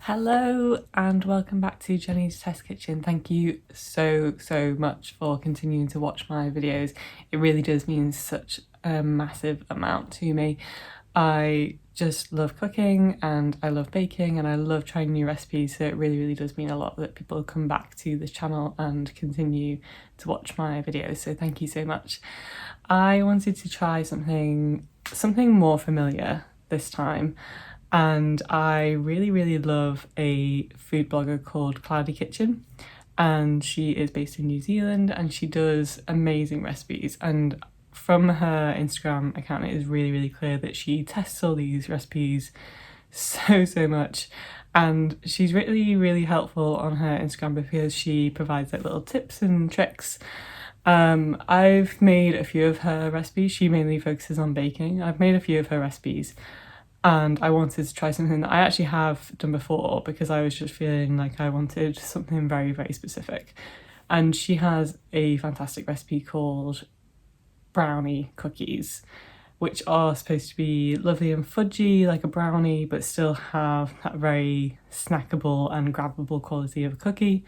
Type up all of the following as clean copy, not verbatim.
Hello and welcome back to Jenny's Test Kitchen. Thank you so much for continuing to watch my videos. It really does mean such a massive amount to me. I just love cooking and I love baking and I love trying new recipes, so it really does mean a lot that people come back to this channel and continue to watch my videos, so thank you so much. I wanted to try something more familiar this time. And I really love a food blogger called Cloudy Kitchen, and she is based in New Zealand and she does amazing recipes, and from her Instagram account it is really clear that she tests all these recipes so much, and she's really helpful on her Instagram because she provides like little tips and tricks. I've made a few of her recipes. She mainly focuses on baking. I've made a few of her recipes and I wanted to try something that I actually have done before because I was just feeling like I wanted something very specific. And she has a fantastic recipe called brownie cookies, which are supposed to be lovely and fudgy like a brownie, but still have that very snackable and grabbable quality of a cookie.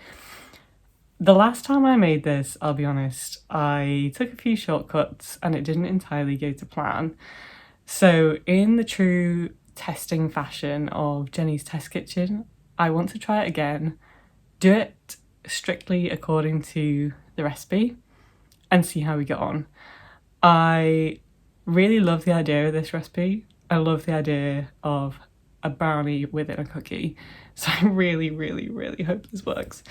The last time I made this, I'll be honest, I took a few shortcuts and it didn't entirely go to plan. So in the true testing fashion of Jenny's Test Kitchen, I want to try it again, do it strictly according to the recipe and see how we get on. I really love the idea of this recipe. I love the idea of a brownie within a cookie. So I really hope this works.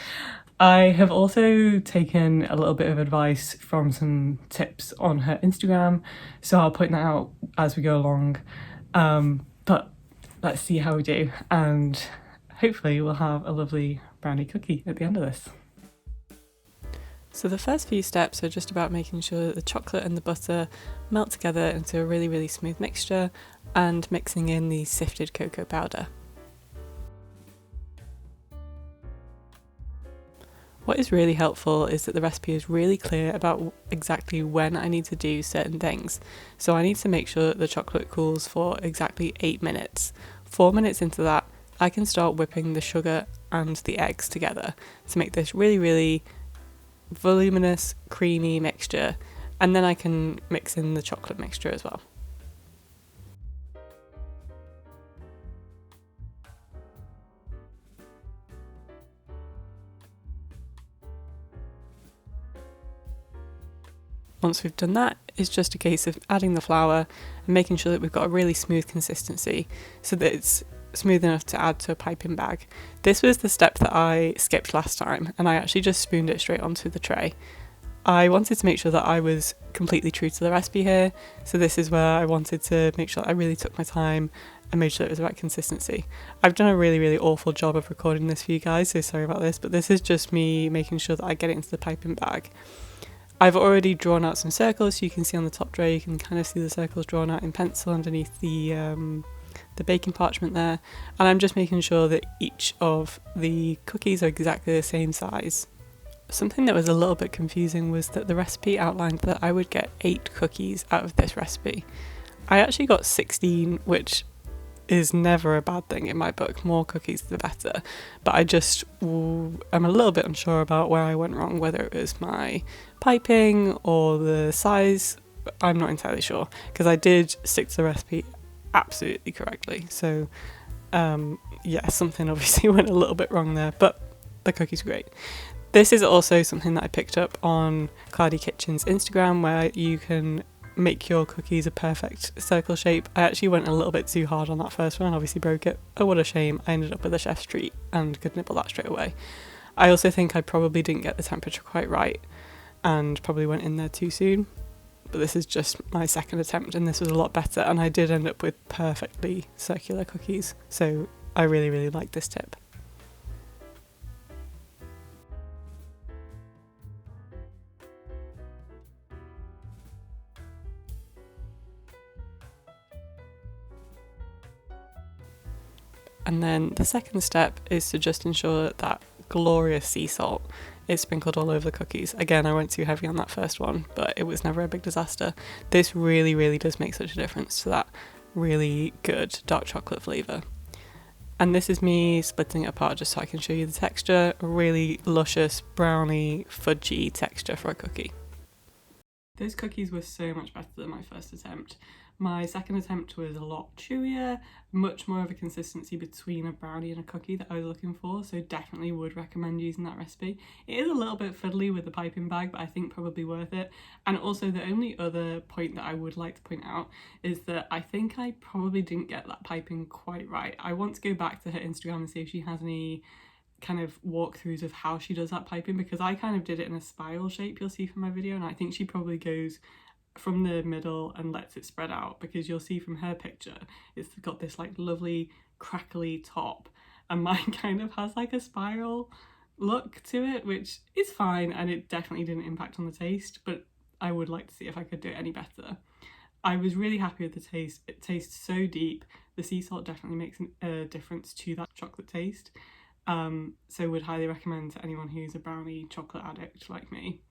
I have also taken a little bit of advice from some tips on her Instagram, so I'll point that out as we go along. But let's see how we do, and hopefully we'll have a lovely brownie cookie at the end of this. So the first few steps are just about making sure that the chocolate and the butter melt together into a really smooth mixture and mixing in the sifted cocoa powder. What is really helpful is that the recipe is really clear about exactly when I need to do certain things. So I need to make sure that the chocolate cools for exactly 8 minutes. 4 minutes into that, I can start whipping the sugar and the eggs together to make this really voluminous, creamy mixture, and then I can mix in the chocolate mixture as well. Once we've done that, it's just a case of adding the flour and making sure that we've got a really smooth consistency so that it's smooth enough to add to a piping bag. This was the step that I skipped last time and I actually just spooned it straight onto the tray. I wanted to make sure that I was completely true to the recipe here, so this is where I wanted to make sure that I really took my time and made sure it was the right consistency. I've done a really awful job of recording this for you guys, so sorry about this, but this is just me making sure that I get it into the piping bag. I've already drawn out some circles, so you can see on the top tray, you can kind of see the circles drawn out in pencil underneath the baking parchment there, and I'm just making sure that each of the cookies are exactly the same size. Something that was a little bit confusing was that the recipe outlined that I would get 8 cookies out of this recipe. I actually got 16, which is never a bad thing in my book. More cookies the better, but I'm a little bit unsure about where I went wrong, whether it was my piping or the size. I'm not entirely sure because I did stick to the recipe absolutely correctly, so yeah, something obviously went a little bit wrong there, but the cookies were great. This is also something that I picked up on Cloudy Kitchen's Instagram, where you can make your cookies a perfect circle shape. I actually went a little bit too hard on that first one and obviously broke it. Oh, what a shame. I ended up with a chef's treat and could nibble that straight away. I also think I probably didn't get the temperature quite right and probably went in there too soon, but this is just my second attempt and this was a lot better, and I did end up with perfectly circular cookies, so I really like this tip. And then the second step is to just ensure that glorious sea salt is sprinkled all over the cookies. Again, I went too heavy on that first one, but it was never a big disaster. This really does make such a difference to that really good dark chocolate flavour. And this is me splitting it apart just so I can show you the texture. A really luscious brownie fudgy texture for a cookie. Those cookies were so much better than my first attempt. My second attempt was a lot chewier, much more of a consistency between a brownie and a cookie that I was looking for, so definitely would recommend using that recipe. It is a little bit fiddly with the piping bag, but I think probably worth it. And also the only other point that I would like to point out is that I think I probably didn't get that piping quite right. I want to go back to her Instagram and see if she has any kind of walkthroughs of how she does that piping, because I kind of did it in a spiral shape, you'll see from my video, and I think she probably goes from the middle and lets it spread out, because you'll see from her picture it's got this like lovely crackly top and mine kind of has like a spiral look to it, which is fine and it definitely didn't impact on the taste, but I would like to see if I could do it any better. I was really happy with the taste. It tastes so deep. The sea salt definitely makes a difference to that chocolate taste. So would highly recommend to anyone who's a brownie chocolate addict like me.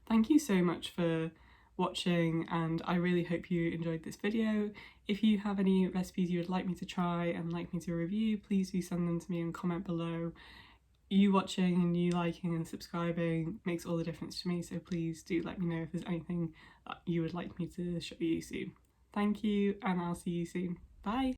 Thank you so much for watching, and I really hope you enjoyed this video. If you have any recipes you would like me to try and like me to review, please do send them to me and comment below. You watching and you liking and subscribing makes all the difference to me, so please do let me know if there's anything that you would like me to show you soon. Thank you, and I'll see you soon. Bye!